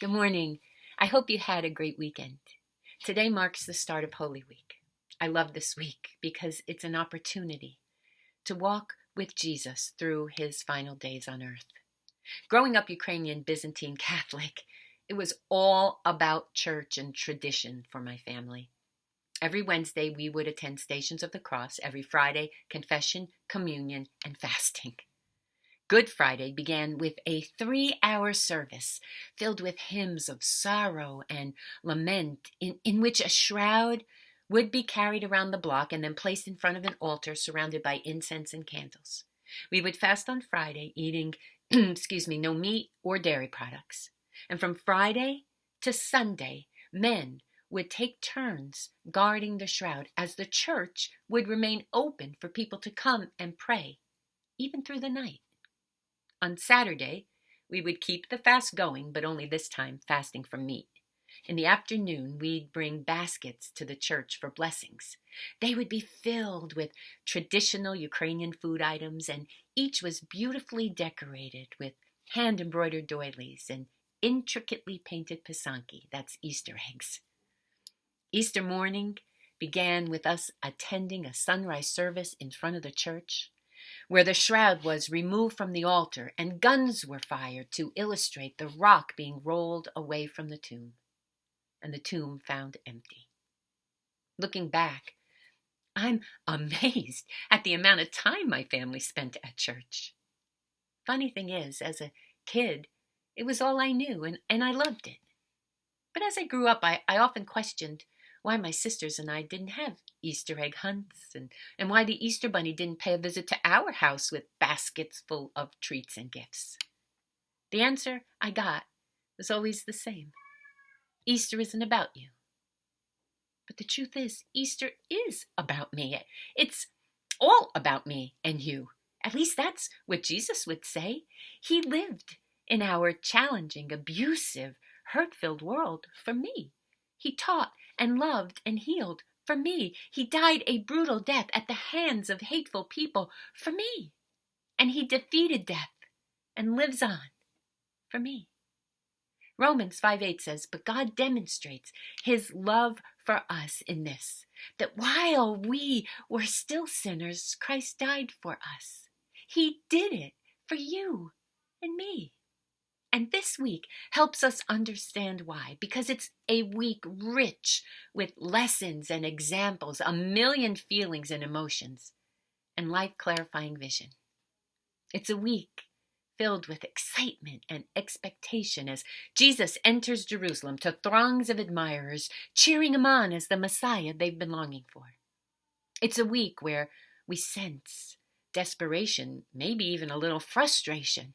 Good morning. I hope you had a great weekend. Today marks the start of Holy Week. I love this week because it's an opportunity to walk with Jesus through his final days on earth. Growing up Ukrainian Byzantine Catholic, it was all about church and tradition for my family. Every Wednesday, we would attend Stations of the Cross. Every Friday, confession, communion, and fasting. Good Friday began with a 3-hour service filled with hymns of sorrow and lament, in which a shroud would be carried around the block and then placed in front of an altar surrounded by incense and candles. We would fast on Friday, eating, no meat or dairy products. And from Friday to Sunday, men would take turns guarding the shroud as the church would remain open for people to come and pray, even through the night. On Saturday, we would keep the fast going, but only this time fasting from meat. In the afternoon, we'd bring baskets to the church for blessings. They would be filled with traditional Ukrainian food items, and each was beautifully decorated with hand-embroidered doilies and intricately painted pisanki, that's Easter eggs. Easter morning began with us attending a sunrise service in front of the church, where the shroud was removed from the altar and guns were fired to illustrate the rock being rolled away from the tomb, and the tomb found empty. Looking back, I'm amazed at the amount of time my family spent at church. Funny thing is, as a kid, it was all I knew, and I loved it. But as I grew up, I often questioned why my sisters and I didn't have Easter egg hunts, and why the Easter Bunny didn't pay a visit to our house with baskets full of treats and gifts. The answer I got was always the same. Easter isn't about you. But the truth is, Easter is about me. It's all about me and you. At least that's what Jesus would say. He lived in our challenging, abusive, hurt-filled world for me. He taught and loved and healed for me. He died a brutal death at the hands of hateful people for me. And he defeated death and lives on for me. Romans 5:8 says, "But God demonstrates his love for us in this, that while we were still sinners, Christ died for us." He did it for you and me. And this week helps us understand why, because it's a week rich with lessons and examples, a million feelings and emotions, and life-clarifying vision. It's a week filled with excitement and expectation as Jesus enters Jerusalem to throngs of admirers, cheering him on as the Messiah they've been longing for. It's a week where we sense desperation, maybe even a little frustration,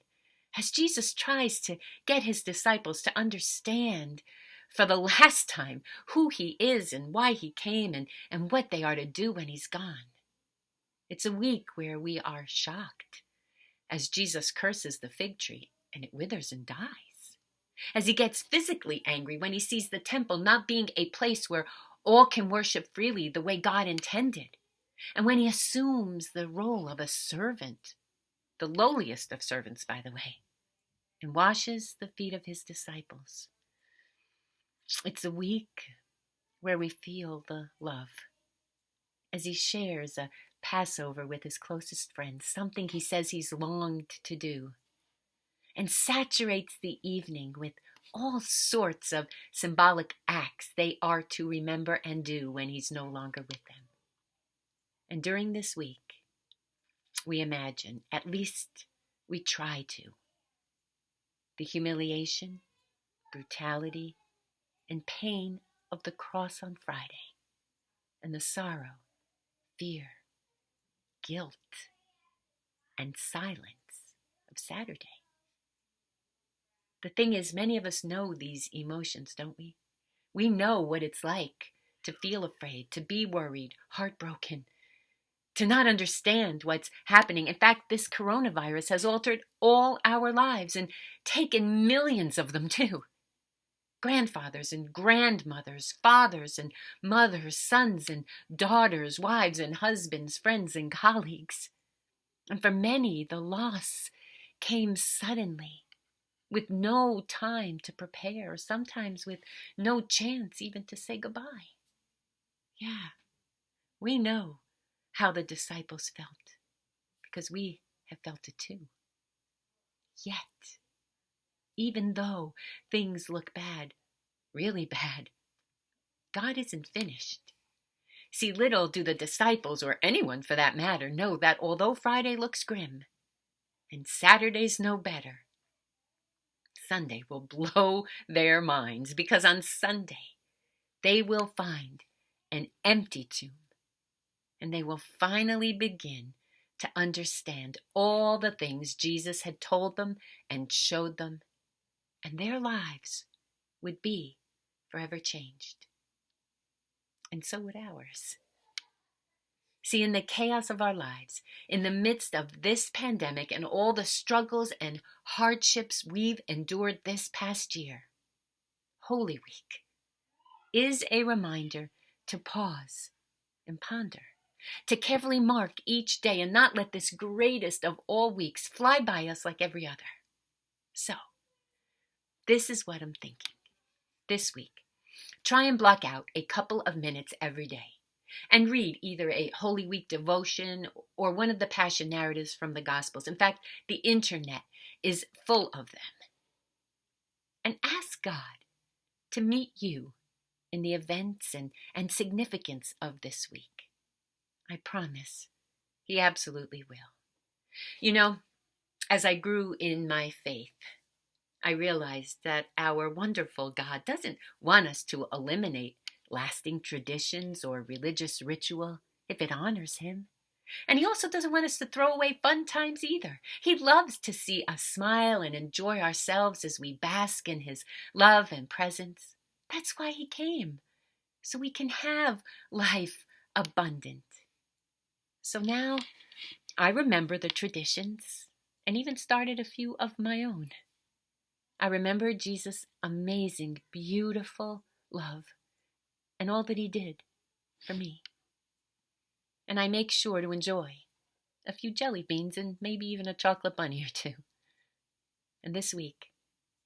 as Jesus tries to get his disciples to understand for the last time who he is and why he came and what they are to do when he's gone. It's a week where we are shocked as Jesus curses the fig tree and it withers and dies. As he gets physically angry when he sees the temple not being a place where all can worship freely the way God intended. And when he assumes the role of a servant, the lowliest of servants, by the way, and washes the feet of his disciples. It's a week where we feel the love as he shares a Passover with his closest friends, something he says he's longed to do, and saturates the evening with all sorts of symbolic acts they are to remember and do when he's no longer with them. And during this week, we imagine, at least we try to, the humiliation, brutality, and pain of the cross on Friday, and the sorrow, fear, guilt, and silence of Saturday. The thing is, many of us know these emotions, don't we? We know what it's like to feel afraid, to be worried, heartbroken, to not understand what's happening. In fact, this coronavirus has altered all our lives and taken millions of them too. Grandfathers and grandmothers, fathers and mothers, sons and daughters, wives and husbands, friends and colleagues. And for many, the loss came suddenly with no time to prepare, sometimes with no chance even to say goodbye. Yeah, we know how the disciples felt because we have felt it too. Yet, even though things look bad, really bad, God isn't finished. See, little do the disciples, or anyone for that matter, know that although Friday looks grim and Saturday's no better, Sunday will blow their minds, because on Sunday they will find an empty tomb, and they will finally begin to understand all the things Jesus had told them and showed them, and their lives would be forever changed. And so would ours. See, in the chaos of our lives, in the midst of this pandemic and all the struggles and hardships we've endured this past year, Holy Week is a reminder to pause and ponder, to carefully mark each day and not let this greatest of all weeks fly by us like every other. So, this is what I'm thinking. This week, try and block out a couple of minutes every day and read either a Holy Week devotion or one of the Passion narratives from the Gospels. In fact, the internet is full of them. And ask God to meet you in the events and significance of this week. I promise He absolutely will. You know, as I grew in my faith, I realized that our wonderful God doesn't want us to eliminate lasting traditions or religious ritual if it honors Him. And He also doesn't want us to throw away fun times either. He loves to see us smile and enjoy ourselves as we bask in His love and presence. That's why He came, so we can have life abundant. So now I remember the traditions and even started a few of my own. I remember Jesus' amazing, beautiful love and all that He did for me. And I make sure to enjoy a few jelly beans and maybe even a chocolate bunny or two. And this week,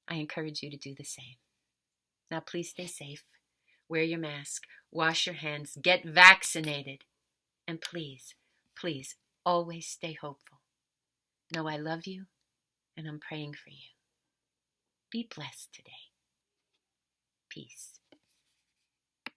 I encourage you to do the same. Now, please stay safe. Wear your mask. Wash your hands. Get vaccinated. And please, please, always stay hopeful. Know I love you, and I'm praying for you. Be blessed today. Peace.